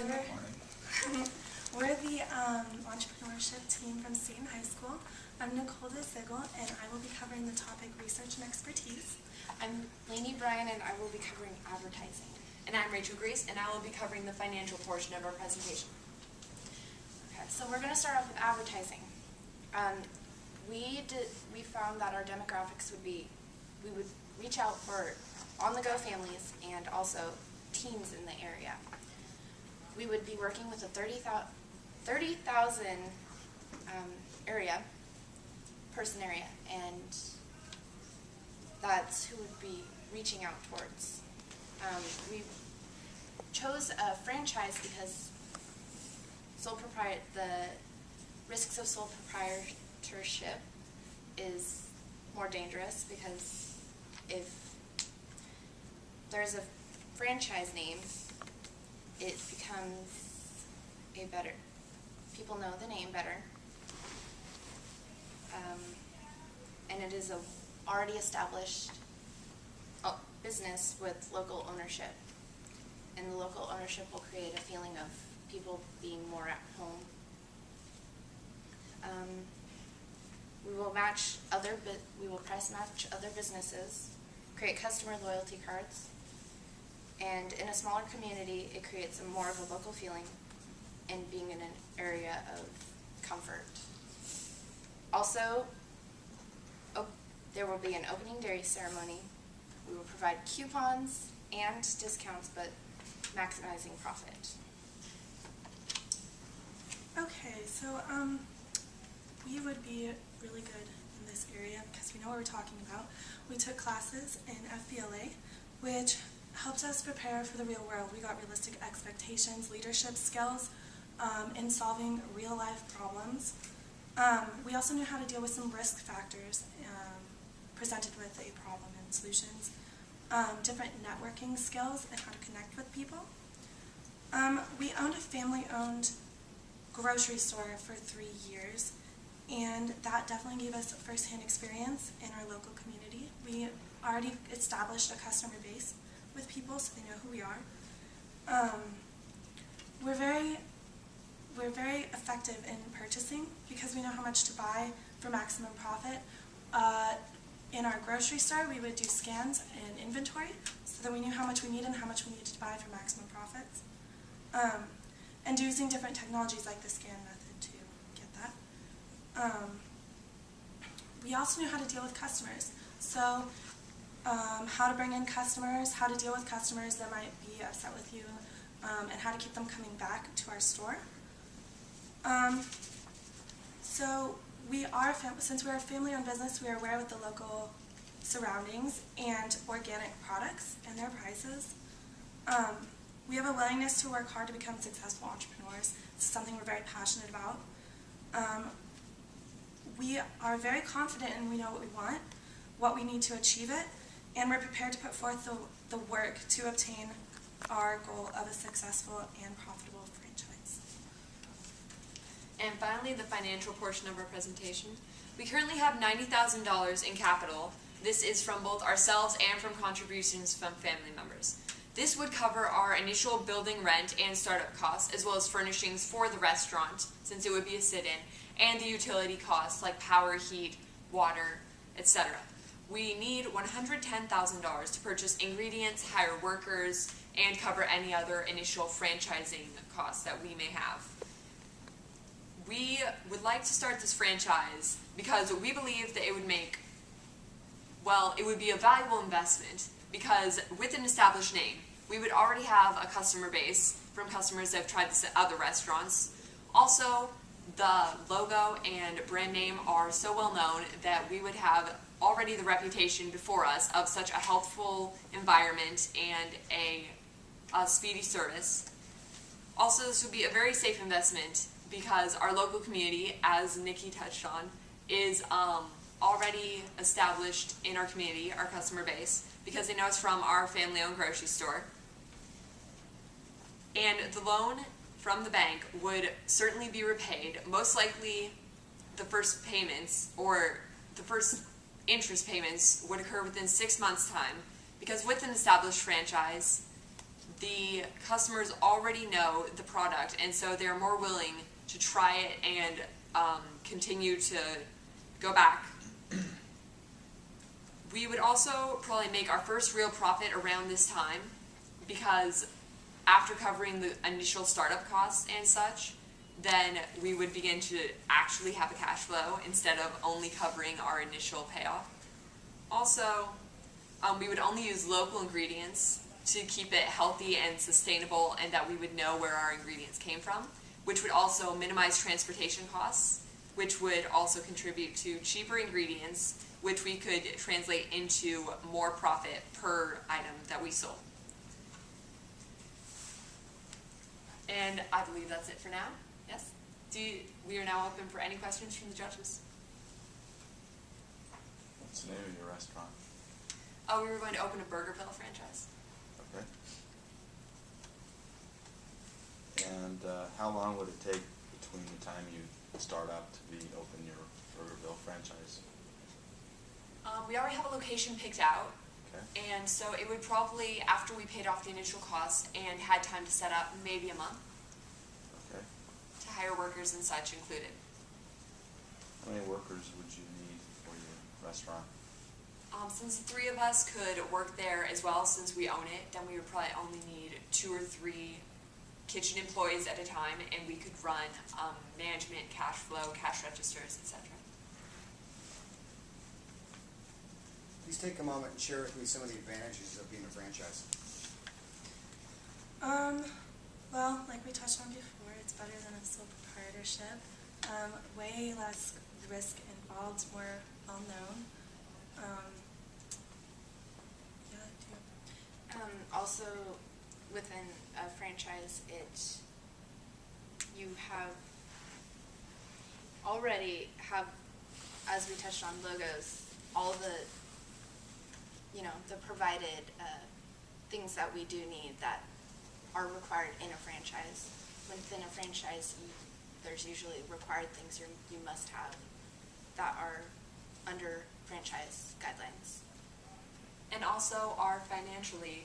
We're the entrepreneurship team from Stayton High School. I'm Nicole DeSigel, and I will be covering the topic research and expertise. I'm Lainey Bryan, and I will be covering advertising. And I'm Rachel Grace, and I will be covering the financial portion of our presentation. Okay, so we're going to start off with advertising. We found that our demographics would be, we would reach out for on-the-go families and also teens in the area. We would be working with a 30,000 person area, and that's who would be reaching out towards. We chose a franchise because the risks of sole proprietorship is more dangerous, because if there's a franchise name, it becomes people know the name better, and it is a already established business with local ownership, and the local ownership will create a feeling of people being more at home. We will price match other businesses, create customer loyalty cards, and in a smaller community, it creates more of a local feeling and being in an area of comfort. Also, there will be an opening day ceremony. We will provide coupons and discounts, but maximizing profit. Okay, so we would be really good in this area because we know what we're talking about. We took classes in FBLA, which helped us prepare for the real world. We got realistic expectations, leadership skills, in solving real-life problems. We also knew how to deal with some risk factors presented with a problem and solutions, different networking skills, and how to connect with people. We owned a family-owned grocery store for 3 years, and that definitely gave us first-hand experience in our local community. We already established a customer base with people, so they know who we are. We're very effective in purchasing because we know how much to buy for maximum profit. In our grocery store, we would do scans and inventory so that we knew how much we needed and how much we needed to buy for maximum profits. And using different technologies like the scan method to get that. We also knew how to deal with customers. So how to bring in customers, how to deal with customers that might be upset with you, and how to keep them coming back to our store. So since we're a family-owned business, we are aware of the local surroundings and organic products and their prices. We have a willingness to work hard to become successful entrepreneurs. It's something we're very passionate about. We are very confident and we know what we want, what we need to achieve it, and we're prepared to put forth the work to obtain our goal of a successful and profitable franchise. And finally, the financial portion of our presentation. We currently have $90,000 in capital. This is from both ourselves and from contributions from family members. This would cover our initial building rent and startup costs, as well as furnishings for the restaurant, since it would be a sit-in, and the utility costs like power, heat, water, etc. We need $110,000 to purchase ingredients, hire workers, and cover any other initial franchising costs that we may have. We would like to start this franchise because we believe that it would be a valuable investment, because with an established name, we would already have a customer base from customers that have tried this at other restaurants. Also, the logo and brand name are so well known that we would have already the reputation before us of such a helpful environment and a speedy service. Also, this would be a very safe investment because our local community, as Nikki touched on, is already established in our community, our customer base, because they know it's from our family-owned grocery store. And the loan from the bank would certainly be repaid. Most likely, the first payments or the first interest payments would occur within 6 months' time, because with an established franchise, the customers already know the product, and so they're more willing to try it and continue to go back. We would also probably make our first real profit around this time, because after covering the initial startup costs and such, then we would begin to actually have a cash flow instead of only covering our initial payoff. Also, we would only use local ingredients to keep it healthy and sustainable, and that we would know where our ingredients came from, which would also minimize transportation costs, which would also contribute to cheaper ingredients, which we could translate into more profit per item that we sold. And I believe that's it for now. Yes? We are now open for any questions from the judges. What's the name of your restaurant? Oh, we were going to open a Burgerville franchise. Okay. And how long would it take between the time you start up to open your Burgerville franchise? We already have a location picked out. Okay. And so it would probably, after we paid off the initial costs and had time to set up, maybe a month Okay. to hire workers and such included. How many workers would you need for your restaurant? Since the three of us could work there as well, since we own it, then we would probably only need 2 or 3 kitchen employees at a time, and we could run management, cash flow, cash registers, etc. Please take a moment and share with me some of the advantages of being a franchise. Well, like we touched on before, it's better than a sole proprietorship. Way less risk involved, more well-known. Also, within a franchise, you already have, as we touched on, logos, all the provided things that we do need that are required in a franchise. Within a franchise, there's usually required things you must have that are under franchise guidelines. And also our financially,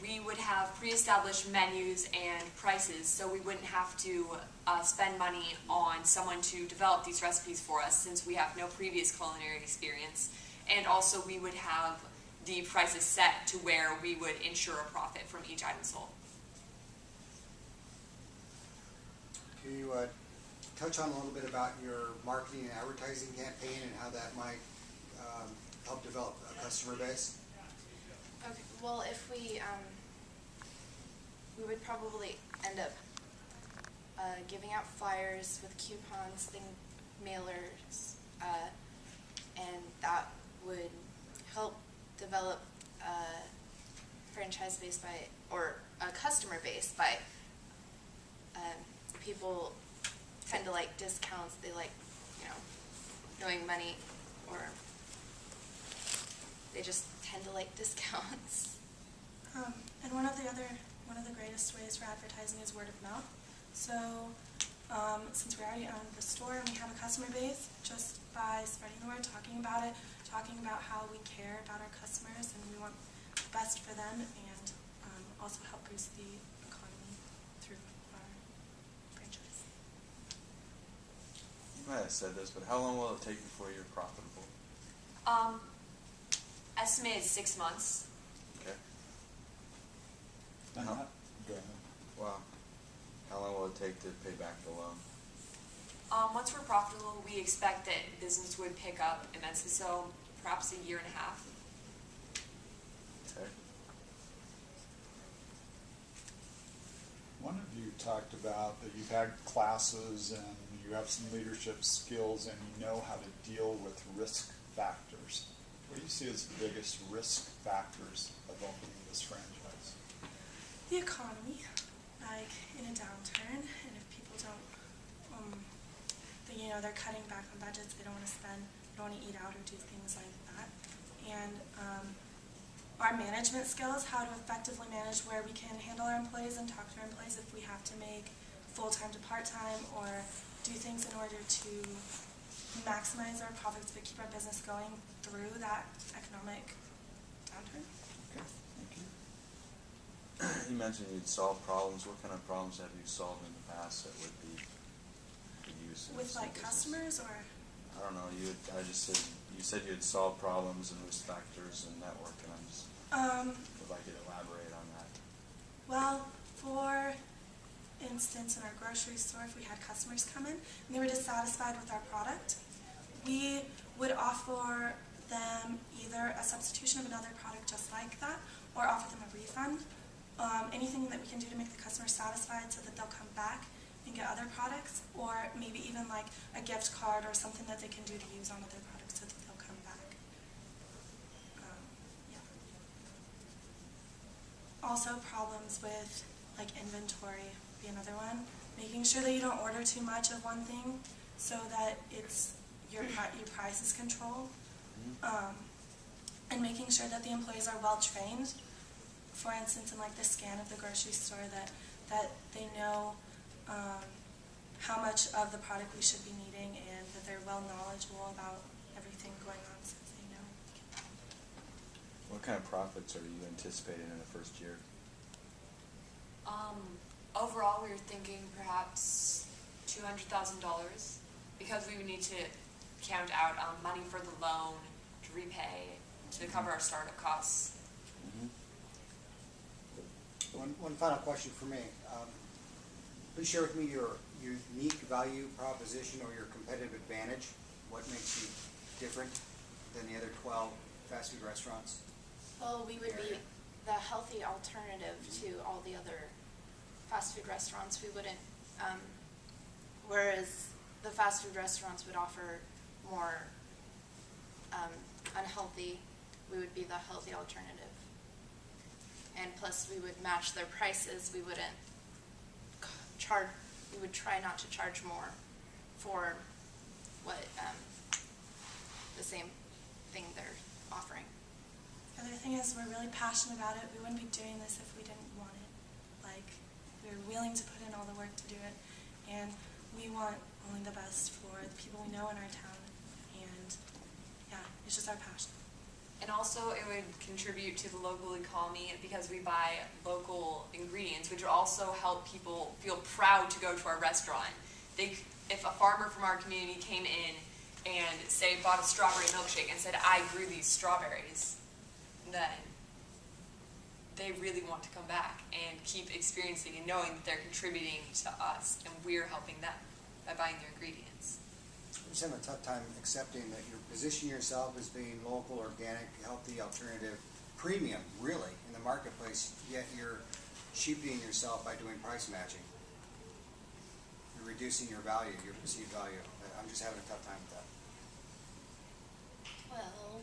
we would have pre-established menus and prices, so we wouldn't have to spend money on someone to develop these recipes for us, since we have no previous culinary experience. And also we would have the prices set to where we would ensure a profit from each item sold. Can you touch on a little bit about your marketing and advertising campaign and how that might help develop a customer base? Okay. Well, if we would probably end up giving out flyers with coupons, mailers, and that would help develop a franchise base or a customer base by people tend to like discounts. They like, knowing money, or they just tend to like discounts. And one of the greatest ways for advertising is word of mouth. So since we already own the store and we have a customer base, just by spreading the word, talking about it, talking about how we care about our customers and we want the best for them, and also help boost the economy through our franchise. You might have said this, but how long will it take before you're profitable? Estimated 6 months. Okay. Go ahead. Wow. How long will it take to pay back the loan? Once we're profitable, we expect that business would pick up immensely, so perhaps 1.5 years. Okay. One of you talked about that you've had classes and you have some leadership skills and you know how to deal with risk factors. What do you see as the biggest risk factors of opening this franchise? The economy, like in a downturn, and if people don't, they're cutting back on budgets, they don't want to spend, they don't want to eat out or do things like that. And our management skills, how to effectively manage where we can handle our employees and talk to our employees if we have to make full-time to part-time or do things in order to maximize our profits but keep our business going through that economic downturn. Okay, thank you. you mentioned you'd solve problems. What kind of problems have you solved in the past that would be used in With this like business? customers or? I don't know. You said you had solved problems and risk factors and network, and would like you to elaborate on that. Well, for instance, in our grocery store, if we had customers come in and they were dissatisfied with our product, we would offer them either a substitution of another product just like that, or offer them a refund. Anything that we can do to make the customer satisfied so that they'll come back and get other products, or maybe even like a gift card or something that they can do to use on other products so that they'll come back. Yeah. Also, problems with like inventory would be another one. Making sure that you don't order too much of one thing so that it's your price is controlled. And making sure that the employees are well trained. For instance, in like the scan of the grocery store, that they know how much of the product we should be needing, and that they're well knowledgeable about everything going on, so they know. What kind of profits are you anticipating in the first year? Overall, we were thinking perhaps $200,000 because we would need to count out money for the loan to repay to cover our startup costs. One final question for me. Please share with me your unique value proposition or your competitive advantage. What makes you different than the other 12 fast food restaurants? Well, we would be the healthy alternative to all the other fast food restaurants. We wouldn't, whereas the fast food restaurants would offer more unhealthy, we would be the healthy alternative. And plus, we would match their prices. We wouldn't charge. We would try not to charge more for what the same thing they're offering. The other thing is we're really passionate about it. We wouldn't be doing this if we didn't want it. Like, we're willing to put in all the work to do it, and we want only the best for the people we know in our town. And yeah, it's just our passion. And also, it would contribute to the local economy because we buy local ingredients, which would also help people feel proud to go to our restaurant. If a farmer from our community came in and, say, bought a strawberry milkshake and said, "I grew these strawberries," then they really want to come back and keep experiencing and knowing that they're contributing to us and we're helping them by buying their ingredients. I'm just having a tough time accepting that you're positioning yourself as being local, organic, healthy, alternative, premium, really, in the marketplace, yet you're cheapening yourself by doing price matching. You're reducing your value, your perceived value. I'm just having a tough time with that. Well,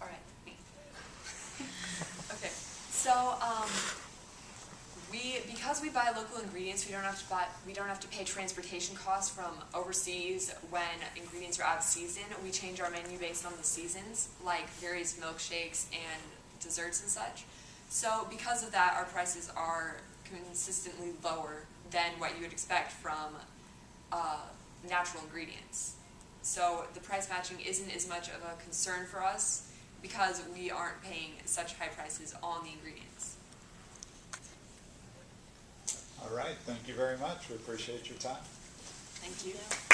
All right, me. Okay, so because we buy local ingredients, we don't have to pay transportation costs from overseas when ingredients are out of season. We change our menu based on the seasons, like various milkshakes and desserts and such. So because of that, our prices are consistently lower than what you would expect from natural ingredients. So the price matching isn't as much of a concern for us because we aren't paying such high prices on the ingredients. All right, thank you very much. We appreciate your time. Thank you.